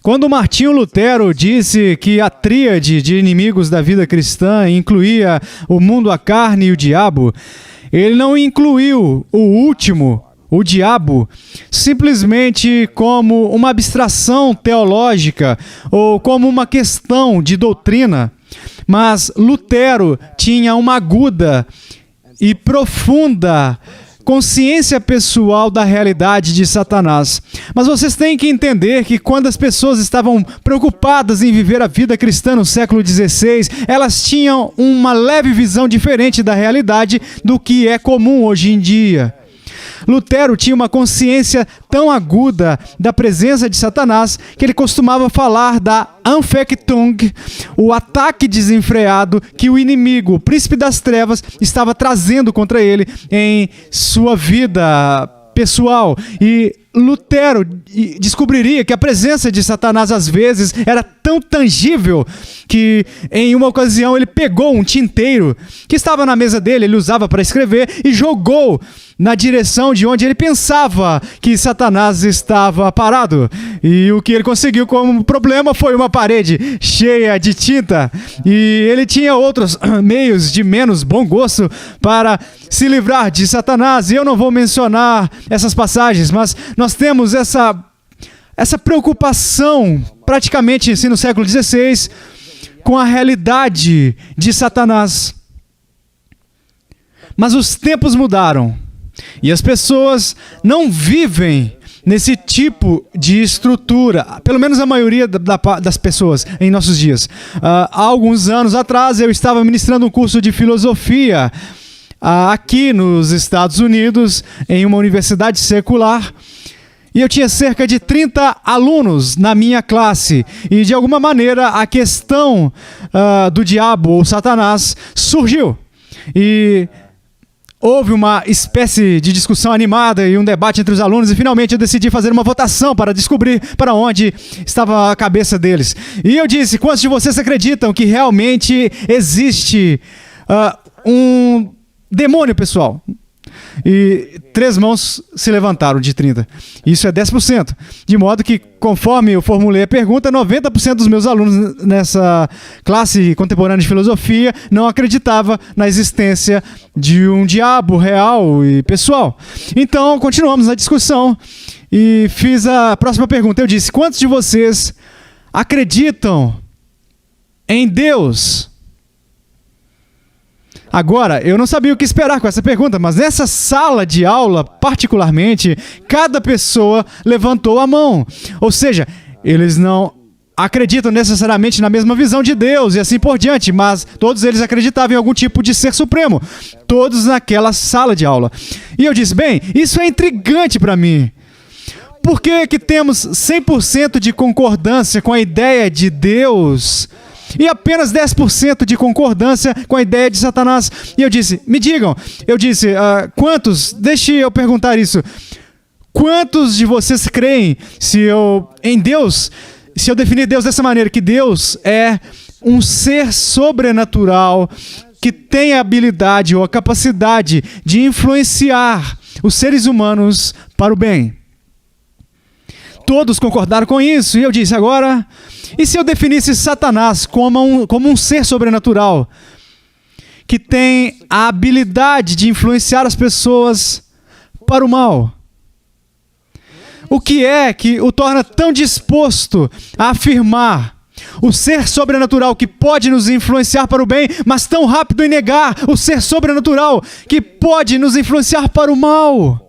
Quando Martinho Lutero disse que a tríade de inimigos da vida cristã incluía o mundo, a carne e o diabo, ele não incluiu o último, o diabo, simplesmente como uma abstração teológica ou como uma questão de doutrina, mas Lutero tinha uma aguda e profunda consciência pessoal da realidade de Satanás. Mas vocês têm que entender que quando as pessoas estavam preocupadas em viver a vida cristã no século XVI, elas tinham uma leve visão diferente da realidade do que é comum hoje em dia. Lutero tinha uma consciência tão aguda da presença de Satanás que ele costumava falar da Anfechtung, o ataque desenfreado que o inimigo, o príncipe das trevas, estava trazendo contra ele em sua vida pessoal. E Lutero descobriria que a presença de Satanás às vezes era tão tangível que em uma ocasião ele pegou um tinteiro que estava na mesa dele, ele usava para escrever, e jogou na direção de onde ele pensava que Satanás estava parado. E o que ele conseguiu como problema foi uma parede cheia de tinta. E ele tinha outros meios de menos bom gosto para se livrar de Satanás. E eu não vou mencionar essas passagens, mas nós temos essa preocupação, praticamente assim, no século XVI, com a realidade de Satanás. Mas os tempos mudaram. E as pessoas não vivem nesse tipo de estrutura, pelo menos a maioria das pessoas em nossos dias. Há alguns anos atrás eu estava ministrando um curso de filosofia aqui nos Estados Unidos, em uma universidade secular, e eu tinha cerca de 30 alunos na minha classe, e de alguma maneira a questão do diabo ou Satanás surgiu. E houve uma espécie de discussão animada e um debate entre os alunos, e finalmente eu decidi fazer uma votação para descobrir para onde estava a cabeça deles. E eu disse: quantos de vocês acreditam que realmente existe um demônio, pessoal? E 3 mãos se levantaram de 30. Isso é 10%. De modo que, conforme eu formulei a pergunta, 90% dos meus alunos nessa classe contemporânea de filosofia não acreditava na existência de um diabo real e pessoal. Então, continuamos na discussão e fiz a próxima pergunta. Eu disse: quantos de vocês acreditam em Deus? Agora, eu não sabia o que esperar com essa pergunta, mas nessa sala de aula, particularmente, cada pessoa levantou a mão. Ou seja, eles não acreditam necessariamente na mesma visão de Deus e assim por diante, mas todos eles acreditavam em algum tipo de ser supremo. Todos naquela sala de aula. E eu disse: bem, isso é intrigante para mim. Por que que temos 100% de concordância com a ideia de Deus e apenas 10% de concordância com a ideia de Satanás? E eu disse: me digam, quantos, deixe eu perguntar isso, quantos de vocês creem em Deus, se eu definir Deus dessa maneira, que Deus é um ser sobrenatural que tem a habilidade ou a capacidade de influenciar os seres humanos para o bem? Todos concordaram com isso. E eu disse: agora, e se eu definisse Satanás como um ser sobrenatural que tem a habilidade de influenciar as pessoas para o mal? O que é que o torna tão disposto a afirmar o ser sobrenatural que pode nos influenciar para o bem, mas tão rápido em negar o ser sobrenatural que pode nos influenciar para o mal?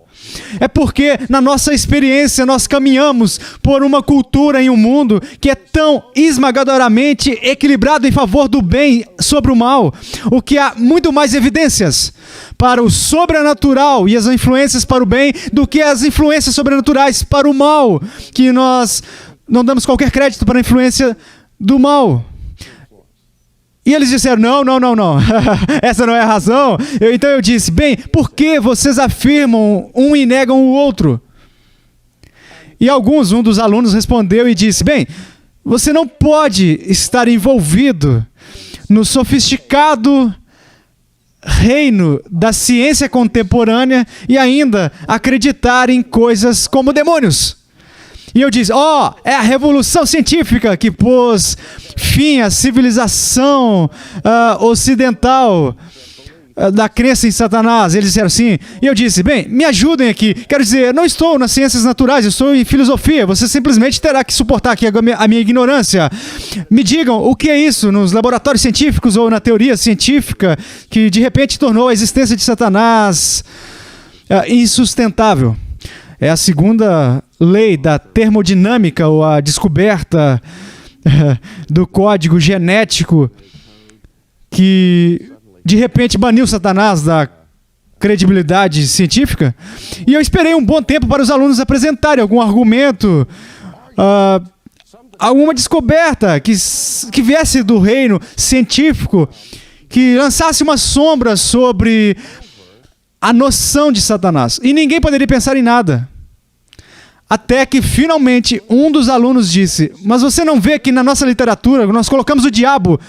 É porque, na nossa experiência, nós caminhamos por uma cultura em um mundo que é tão esmagadoramente equilibrado em favor do bem sobre o mal, o que há muito mais evidências para o sobrenatural e as influências para o bem do que as influências sobrenaturais para o mal, que nós não damos qualquer crédito para a influência do mal. E eles disseram: não, essa não é a razão. Então eu disse: bem, por que vocês afirmam um e negam o outro? E um dos alunos respondeu e disse: bem, você não pode estar envolvido no sofisticado reino da ciência contemporânea e ainda acreditar em coisas como demônios. E eu disse, é a revolução científica que pôs fim à civilização ocidental da crença em Satanás. Eles disseram assim, e eu disse, bem, me ajudem aqui. Quero dizer, eu não estou nas ciências naturais, eu estou em filosofia. Você simplesmente terá que suportar aqui a minha ignorância. Me digam, o que é isso nos laboratórios científicos ou na teoria científica que de repente tornou a existência de Satanás insustentável? É a segunda lei da termodinâmica, ou a descoberta do código genético que de repente baniu Satanás da credibilidade científica. E eu esperei um bom tempo para os alunos apresentarem algum argumento, alguma descoberta que viesse do reino científico, que lançasse uma sombra sobre a noção de Satanás. E ninguém poderia pensar em nada. Até que, finalmente, um dos alunos disse, mas você não vê que na nossa literatura nós colocamos o diabo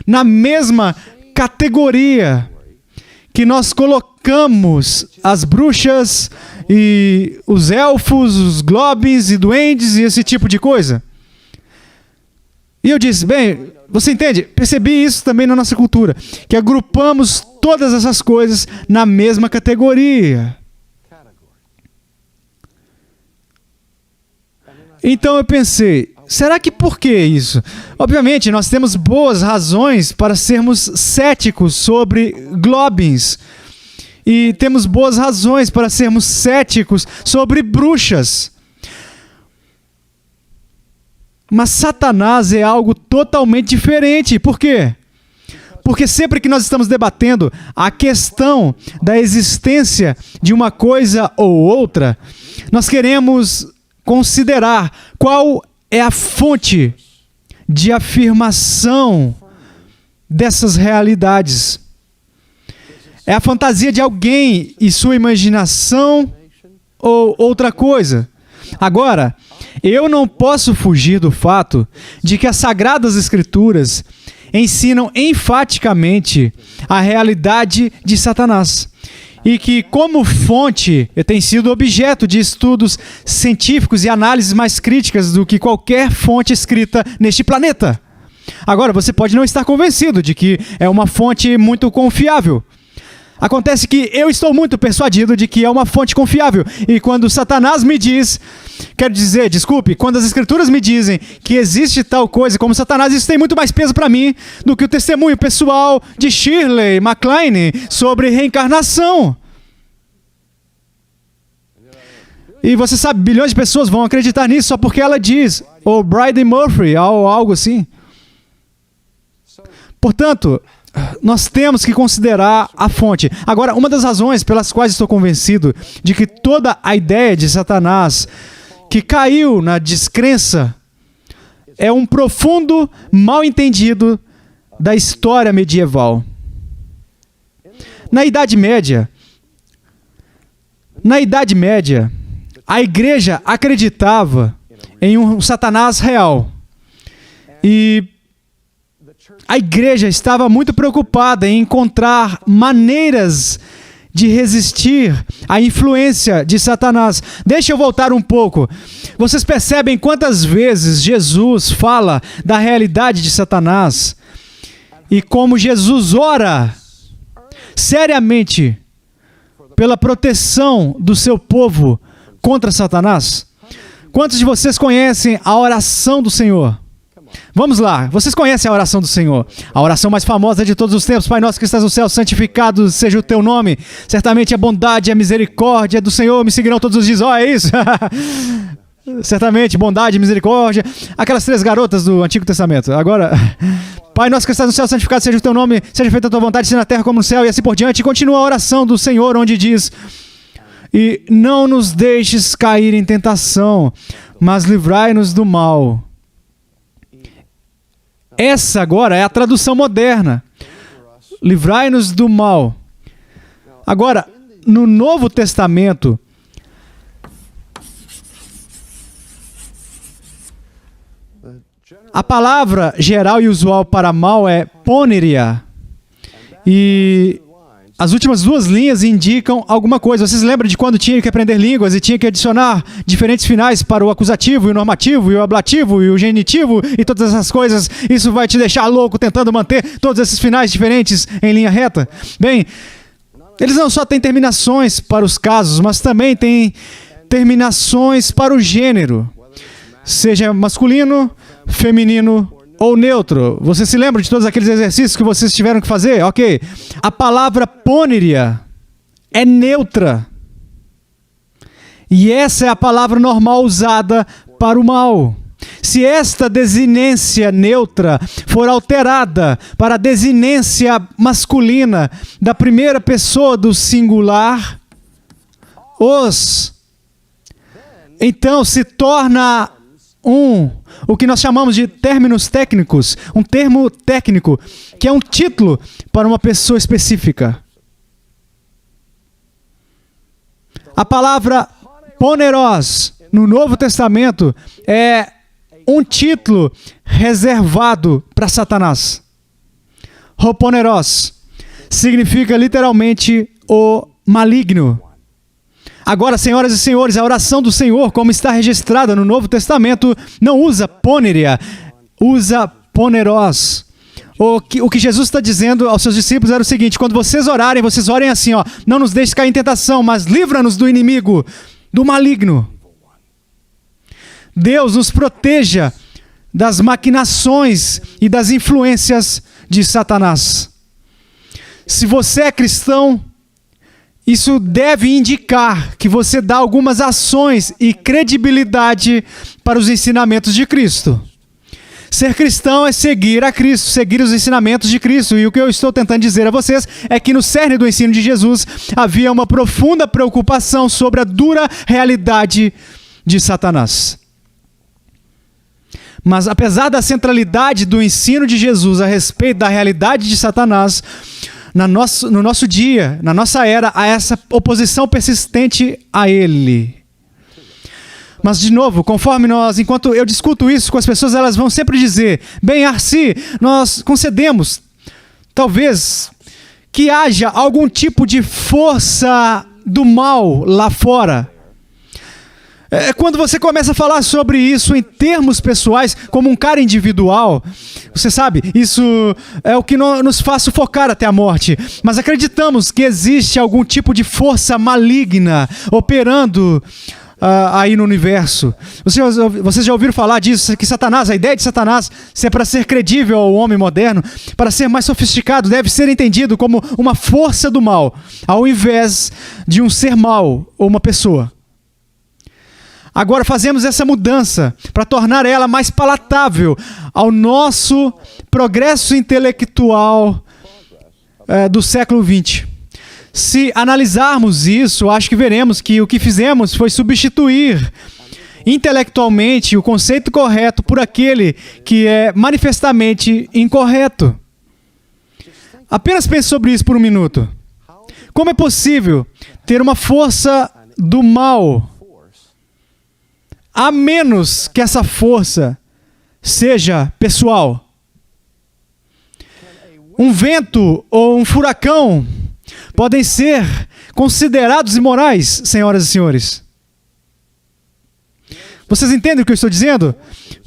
na mesma categoria que nós colocamos as bruxas e os elfos, os goblins e duendes e esse tipo de coisa? E eu disse, bem, você entende? Percebi isso também na nossa cultura, que agrupamos todas essas coisas na mesma categoria. Então eu pensei, será que por que isso? Obviamente, nós temos boas razões para sermos céticos sobre goblins. E temos boas razões para sermos céticos sobre bruxas. Mas Satanás é algo totalmente diferente. Por quê? Porque sempre que nós estamos debatendo a questão da existência de uma coisa ou outra, nós queremos considerar qual é a fonte de afirmação dessas realidades. É a fantasia de alguém e sua imaginação ou outra coisa? Agora, eu não posso fugir do fato de que as Sagradas Escrituras ensinam enfaticamente a realidade de Satanás. E que, como fonte, tem sido objeto de estudos científicos e análises mais críticas do que qualquer fonte escrita neste planeta. Agora, você pode não estar convencido de que é uma fonte muito confiável. Acontece que eu estou muito persuadido de que é uma fonte confiável. E quando Satanás me diz, quando as Escrituras me dizem que existe tal coisa como Satanás, isso tem muito mais peso para mim do que o testemunho pessoal de Shirley MacLaine sobre reencarnação. E você sabe, bilhões de pessoas vão acreditar nisso só porque ela diz, ou Bryden Murphy, ou algo assim. Portanto, nós temos que considerar a fonte. Agora, uma das razões pelas quais estou convencido de que toda a ideia de Satanás que caiu na descrença é um profundo mal-entendido da história medieval. Na Idade Média, a igreja acreditava em um Satanás real. E a igreja estava muito preocupada em encontrar maneiras de resistir à influência de Satanás. Deixa eu voltar um pouco. Vocês percebem quantas vezes Jesus fala da realidade de Satanás e como Jesus ora seriamente pela proteção do seu povo contra Satanás? Quantos de vocês conhecem a oração do Senhor? Vamos lá, vocês conhecem a oração do Senhor, a oração mais famosa de todos os tempos. Pai nosso que estás no céu, santificado seja o teu nome. Certamente a bondade e a misericórdia do Senhor me seguirão todos os dias. É isso? Certamente, bondade e misericórdia. Aquelas 3 garotas do Antigo Testamento. Agora, Pai nosso que estás no céu, santificado seja o teu nome, seja feita a tua vontade, seja na terra como no céu, e assim por diante. E continua a oração do Senhor, onde diz, e não nos deixes cair em tentação, mas livrai-nos do mal. Essa agora é a tradução moderna. Livrai-nos do mal. Agora, no Novo Testamento, a palavra geral e usual para mal é poneria. E As últimas duas linhas indicam alguma coisa. Vocês lembram de quando tinha que aprender línguas e tinha que adicionar diferentes finais para o acusativo, e o normativo, e o ablativo, e o genitivo, e todas essas coisas? Isso vai te deixar louco tentando manter todos esses finais diferentes em linha reta? Bem, eles não só têm terminações para os casos, mas também têm terminações para o gênero, seja masculino, feminino ou neutro. Você se lembra de todos aqueles exercícios que vocês tiveram que fazer? Ok. A palavra pôneria é neutra. E essa é a palavra normal usada para o mal. Se esta desinência neutra for alterada para a desinência masculina da primeira pessoa do singular, então se torna o que nós chamamos de términos técnicos, um termo técnico, que é um título para uma pessoa específica. A palavra poneros no Novo Testamento é um título reservado para Satanás. Hoponeros significa literalmente o maligno. Agora, senhoras e senhores, a oração do Senhor, como está registrada no Novo Testamento, não usa pôneria, usa poneros. O que Jesus está dizendo aos seus discípulos era o seguinte: quando vocês orem assim, ó, não nos deixe cair em tentação, mas livra-nos do inimigo, do maligno. Deus nos proteja das maquinações e das influências de Satanás. Se você é cristão, isso deve indicar que você dá algumas ações e credibilidade para os ensinamentos de Cristo. Ser cristão é seguir a Cristo, seguir os ensinamentos de Cristo. E o que eu estou tentando dizer a vocês é que no cerne do ensino de Jesus havia uma profunda preocupação sobre a dura realidade de Satanás. Mas apesar da centralidade do ensino de Jesus a respeito da realidade de Satanás, no nosso dia, na nossa era, há essa oposição persistente a ele. Mas, de novo, enquanto eu discuto isso com as pessoas, elas vão sempre dizer: bem, Arci, nós concedemos, talvez, que haja algum tipo de força do mal lá fora. Quando você começa a falar sobre isso em termos pessoais, como um cara individual, você sabe, isso é o que nos faz sufocar até a morte. Mas acreditamos que existe algum tipo de força maligna operando aí no universo. Vocês já ouviram falar disso, que Satanás, a ideia de Satanás, se é para ser credível ao homem moderno, para ser mais sofisticado, deve ser entendido como uma força do mal, ao invés de um ser mau ou uma pessoa. Agora fazemos essa mudança para tornar ela mais palatável ao nosso progresso intelectual do século XX. Se analisarmos isso, acho que veremos que o que fizemos foi substituir intelectualmente o conceito correto por aquele que é manifestamente incorreto. Apenas pense sobre isso por um minuto. Como é possível ter uma força do mal, a menos que essa força seja pessoal? Um vento ou um furacão podem ser considerados imorais, senhoras e senhores. Vocês entendem o que eu estou dizendo?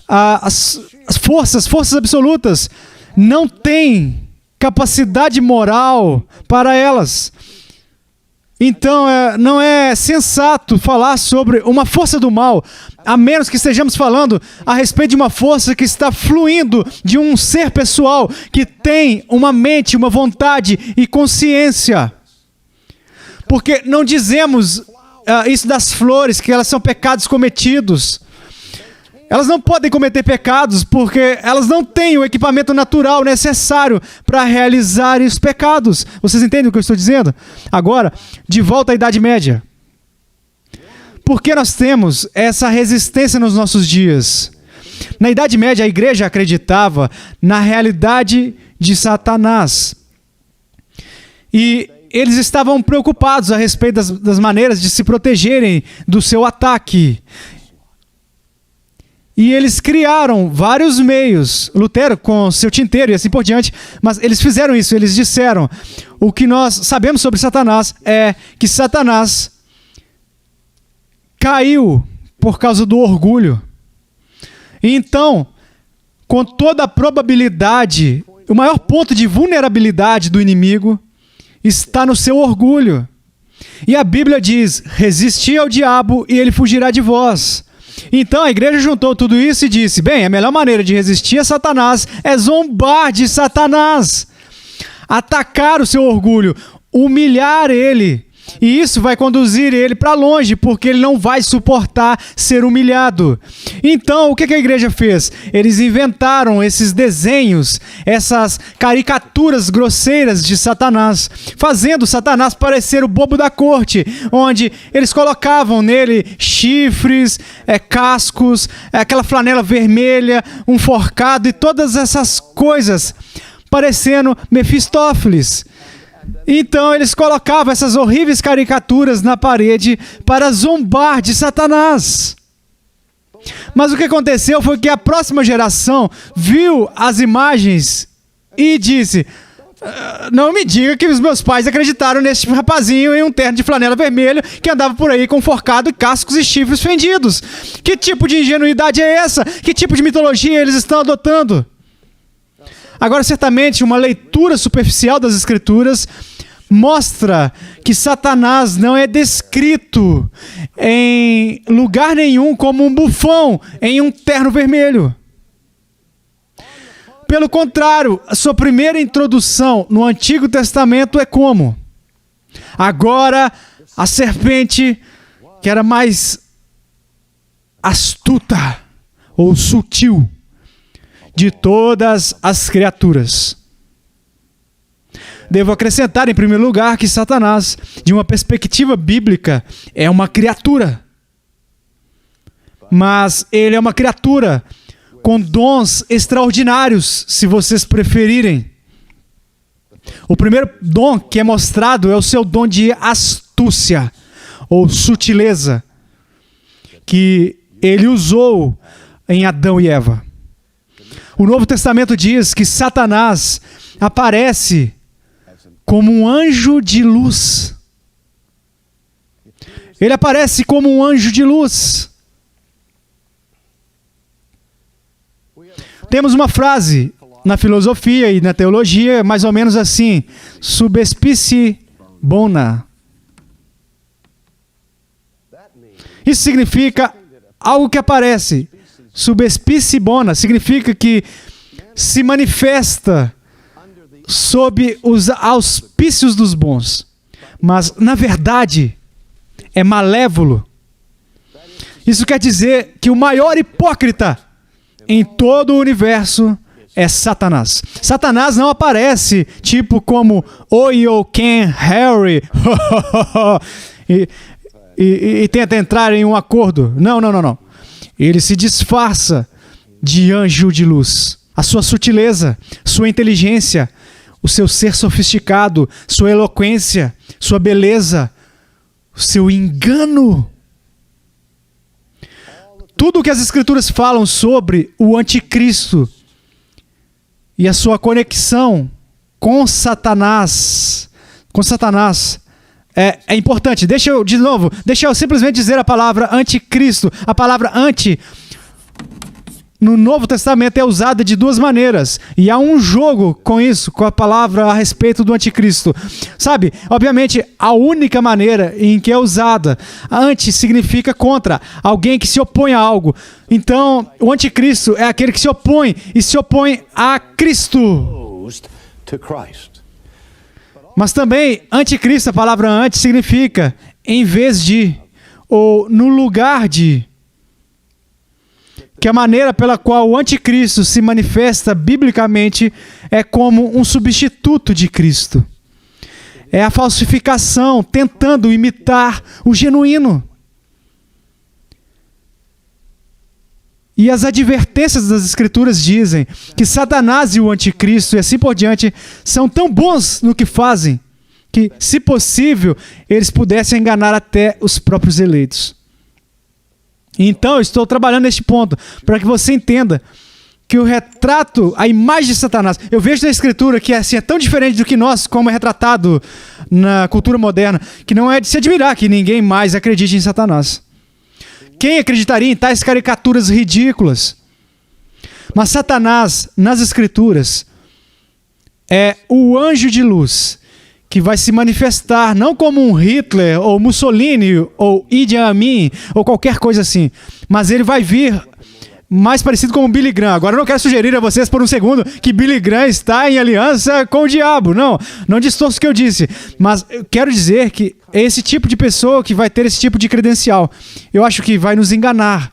As forças absolutas não têm capacidade moral para elas. Então, não é sensato falar sobre uma força do mal, a menos que estejamos falando a respeito de uma força que está fluindo de um ser pessoal que tem uma mente, uma vontade e consciência. Porque não dizemos isso das flores, que elas são pecados cometidos. Elas não podem cometer pecados porque elas não têm o equipamento natural necessário para realizar os pecados. Vocês entendem o que eu estou dizendo? Agora, de volta à Idade Média. Por que nós temos essa resistência nos nossos dias? Na Idade Média, a igreja acreditava na realidade de Satanás. E eles estavam preocupados a respeito das maneiras de se protegerem do seu ataque. E eles criaram vários meios, Lutero com seu tinteiro e assim por diante, mas eles fizeram isso, eles disseram, o que nós sabemos sobre Satanás é que Satanás caiu por causa do orgulho. E então, com toda a probabilidade, o maior ponto de vulnerabilidade do inimigo está no seu orgulho. E a Bíblia diz, resisti ao diabo e ele fugirá de vós. Então a igreja juntou tudo isso e disse, bem, a melhor maneira de resistir a Satanás é zombar de Satanás, atacar o seu orgulho, humilhar ele. E isso vai conduzir ele para longe, porque ele não vai suportar ser humilhado. Então, o que a igreja fez? Eles inventaram esses desenhos, essas caricaturas grosseiras de Satanás, fazendo Satanás parecer o bobo da corte, onde eles colocavam nele chifres, cascos, aquela flanela vermelha, um forcado e todas essas coisas, parecendo Mefistófeles. Então eles colocavam essas horríveis caricaturas na parede para zombar de Satanás. Mas o que aconteceu foi que a próxima geração viu as imagens e disse, não me diga que os meus pais acreditaram nesse rapazinho em um terno de flanela vermelha que andava por aí com forcado, cascos e chifres fendidos. Que tipo de ingenuidade é essa? Que tipo de mitologia eles estão adotando? Agora, certamente, uma leitura superficial das Escrituras mostra que Satanás não é descrito em lugar nenhum como um bufão em um terno vermelho. Pelo contrário, a sua primeira introdução no Antigo Testamento é como? Agora, a serpente, que era mais astuta ou sutil de todas as criaturas. Devo acrescentar, em primeiro lugar, que Satanás, de uma perspectiva bíblica, é uma criatura. Mas ele é uma criatura com dons extraordinários, se vocês preferirem. O primeiro dom que é mostrado é o seu dom de astúcia, ou sutileza, que ele usou em Adão e Eva. O Novo Testamento diz que Satanás aparece como um anjo de luz. Ele aparece como um anjo de luz. Temos uma frase na filosofia e na teologia, mais ou menos assim, subspecie bona. Isso significa algo que aparece. Subspecie bona significa que se manifesta sob os auspícios dos bons, mas na verdade é malévolo. Isso quer dizer que o maior hipócrita em todo o universo é Satanás. Satanás não aparece tipo como Oi, oh, Ken, Harry e tenta entrar em um acordo. Não. Ele se disfarça de anjo de luz. A sua sutileza, sua inteligência, o seu ser sofisticado, sua eloquência, sua beleza, o seu engano. Tudo o que as Escrituras falam sobre o anticristo e a sua conexão com Satanás é importante. Deixa eu simplesmente dizer a palavra anticristo. A palavra anti no Novo Testamento é usada de duas maneiras. E há um jogo com isso, com a palavra a respeito do anticristo. Sabe, obviamente, a única maneira em que é usada. Anti significa contra, alguém que se opõe a algo. Então, o anticristo é aquele que se opõe e se opõe a Cristo. Mas também, anticristo, a palavra anti significa em vez de, ou no lugar de. Que a maneira pela qual o anticristo se manifesta biblicamente é como um substituto de Cristo. É a falsificação, tentando imitar o genuíno. E as advertências das Escrituras dizem que Satanás e o anticristo e assim por diante são tão bons no que fazem que, se possível, eles pudessem enganar até os próprios eleitos. Então, eu estou trabalhando neste ponto para que você entenda que o retrato, a imagem de Satanás, eu vejo na Escritura que assim, é tão diferente do que nós, como é retratado na cultura moderna, que não é de se admirar que ninguém mais acredite em Satanás. Quem acreditaria em tais caricaturas ridículas? Mas Satanás, nas Escrituras, é o anjo de luz que vai se manifestar não como um Hitler, ou Mussolini, ou Idi Amin, ou qualquer coisa assim, mas ele vai vir mais parecido com o Billy Graham. Agora eu não quero sugerir a vocês por um segundo que Billy Graham está em aliança com o diabo. Não distorço o que eu disse. Mas eu quero dizer que é esse tipo de pessoa que vai ter esse tipo de credencial. Eu acho que vai nos enganar.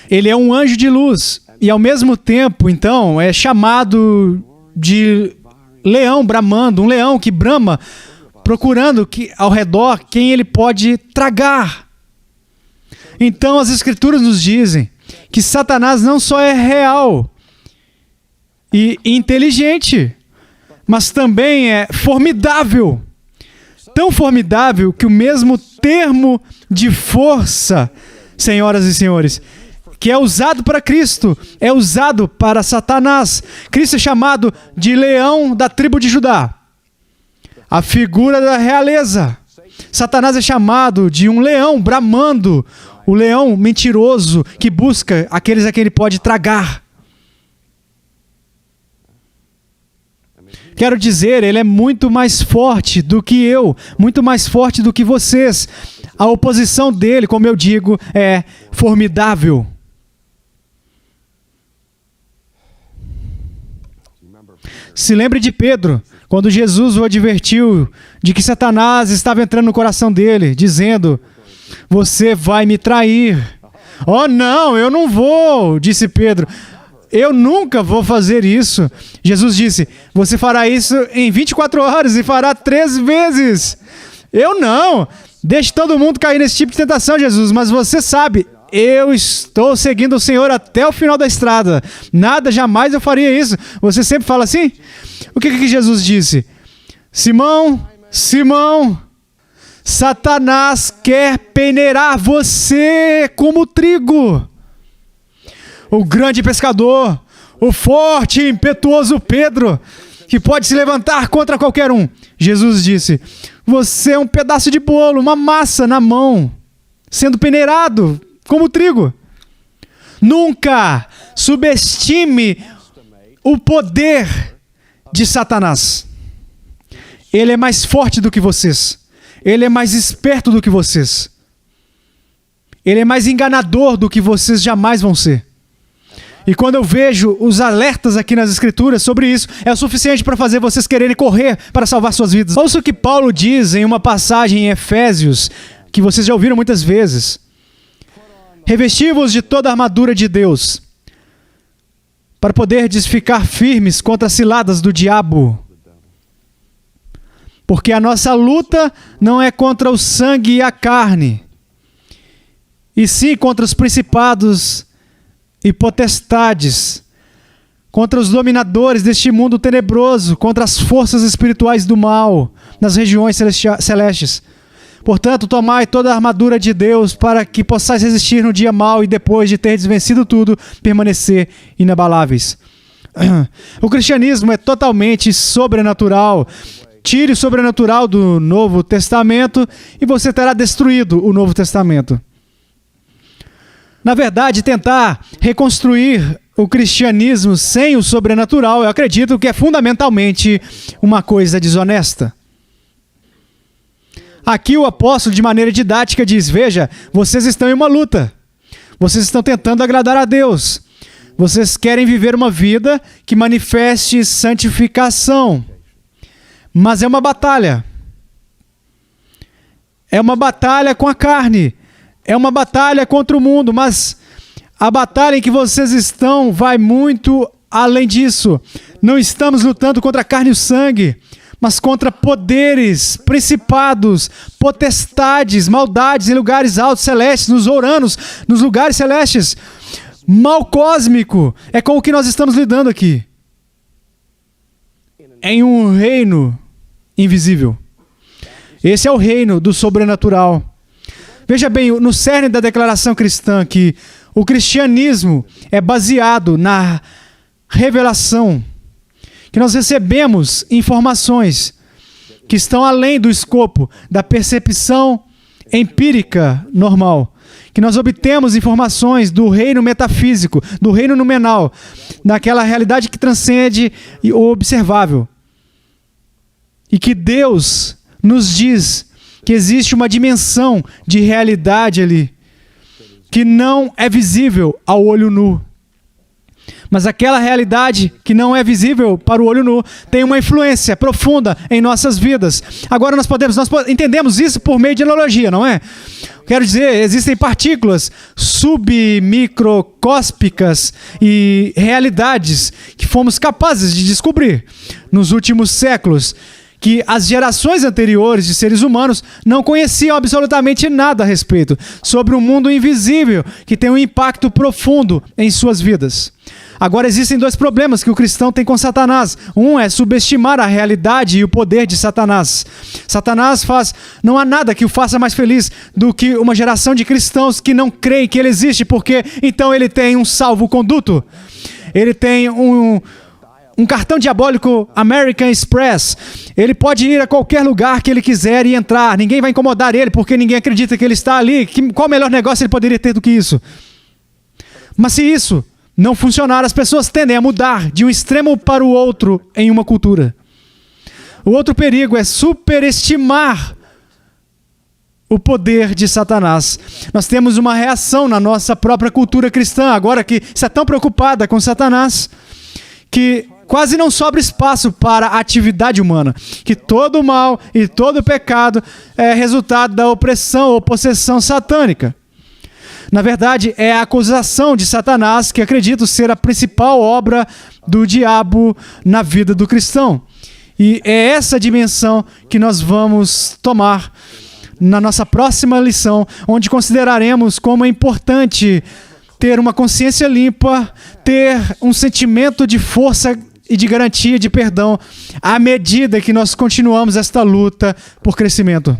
Ele é um anjo de luz. E ao mesmo tempo, então, é chamado de leão bramando. Um leão que brama, procurando ao redor quem ele pode tragar. Então as Escrituras nos dizem que Satanás não só é real e inteligente, mas também é formidável. Tão formidável que o mesmo termo de força, senhoras e senhores, que é usado para Cristo, é usado para Satanás. Cristo é chamado de leão da tribo de Judá, a figura da realeza. Satanás é chamado de um leão bramando, o leão mentiroso que busca aqueles a quem ele pode tragar. Quero dizer, ele é muito mais forte do que eu, muito mais forte do que vocês. A oposição dele, como eu digo, é formidável. Se lembre de Pedro, quando Jesus o advertiu de que Satanás estava entrando no coração dele, dizendo: "Você vai me trair." "Oh não, eu não vou", disse Pedro. "Eu nunca vou fazer isso." Jesus disse: "Você fará isso em 24 horas e fará 3 vezes." "Eu não. Deixe todo mundo cair nesse tipo de tentação, Jesus, mas você sabe, eu estou seguindo o Senhor até o final da estrada. Nada, jamais eu faria isso." Você sempre fala assim? O que Jesus disse? "Simão, Simão, Satanás quer peneirar você como trigo." O grande pescador, o forte e impetuoso Pedro, que pode se levantar contra qualquer um. Jesus disse: "Você é um pedaço de bolo, uma massa na mão, sendo peneirado como trigo." Nunca subestime o poder de Satanás. Ele é mais forte do que vocês. Ele é mais esperto do que vocês. Ele é mais enganador do que vocês jamais vão ser. E quando eu vejo os alertas aqui nas Escrituras sobre isso, é o suficiente para fazer vocês quererem correr para salvar suas vidas. Ouça o que Paulo diz em uma passagem em Efésios, que vocês já ouviram muitas vezes. "Revesti-vos de toda a armadura de Deus, para poderdes ficar firmes contra as ciladas do diabo. Porque a nossa luta não é contra o sangue e a carne, e sim contra os principados e potestades, contra os dominadores deste mundo tenebroso, contra as forças espirituais do mal nas regiões celestes. Portanto, tomai toda a armadura de Deus para que possais resistir no dia mau e depois de teres vencido tudo, permanecer inabaláveis." O cristianismo é totalmente sobrenatural. Tire o sobrenatural do Novo Testamento e você terá destruído o Novo Testamento. Na verdade, tentar reconstruir o cristianismo sem o sobrenatural, eu acredito que é fundamentalmente uma coisa desonesta. Aqui o apóstolo, de maneira didática, diz: "Veja, vocês estão em uma luta. Vocês estão tentando agradar a Deus. Vocês querem viver uma vida que manifeste santificação. Mas é uma batalha. É uma batalha com a carne. É uma batalha contra o mundo, mas a batalha em que vocês estão vai muito além disso. Não estamos lutando contra a carne e o sangue, mas contra poderes, principados, potestades, maldades em lugares altos celestes, nos oranos, nos lugares celestes. Mal cósmico é com o que nós estamos lidando aqui. Em um reino invisível. Esse é o reino do sobrenatural. Veja bem, no cerne da declaração cristã, que o cristianismo é baseado na revelação, que nós recebemos informações que estão além do escopo da percepção empírica normal, que nós obtemos informações do reino metafísico, do reino noumenal, naquela realidade que transcende o observável. E que Deus nos diz que existe uma dimensão de realidade ali, que não é visível ao olho nu. Mas aquela realidade que não é visível para o olho nu tem uma influência profunda em nossas vidas. Agora nós entendemos isso por meio de analogia, não é? Quero dizer, existem partículas submicroscópicas e realidades que fomos capazes de descobrir nos últimos séculos, que as gerações anteriores de seres humanos não conheciam absolutamente nada a respeito, sobre um mundo invisível que tem um impacto profundo em suas vidas. Agora existem dois problemas que o cristão tem com Satanás. Um é subestimar a realidade e o poder de Satanás. Não há nada que o faça mais feliz do que uma geração de cristãos que não creem que ele existe, porque então ele tem um salvo-conduto. Ele tem um cartão diabólico American Express. Ele pode ir a qualquer lugar que ele quiser e entrar. Ninguém vai incomodar ele porque ninguém acredita que ele está ali. Qual o melhor negócio ele poderia ter do que isso? Mas se isso não funcionar, as pessoas tendem a mudar de um extremo para o outro em uma cultura. O outro perigo é superestimar o poder de Satanás. Nós temos uma reação na nossa própria cultura cristã, agora que está tão preocupada com Satanás, que quase não sobra espaço para a atividade humana, que todo mal e todo pecado é resultado da opressão ou possessão satânica. Na verdade, é a acusação de Satanás que acredito ser a principal obra do diabo na vida do cristão. E é essa dimensão que nós vamos tomar na nossa próxima lição, onde consideraremos como é importante ter uma consciência limpa, ter um sentimento de força e de garantia de perdão à medida que nós continuamos esta luta por crescimento.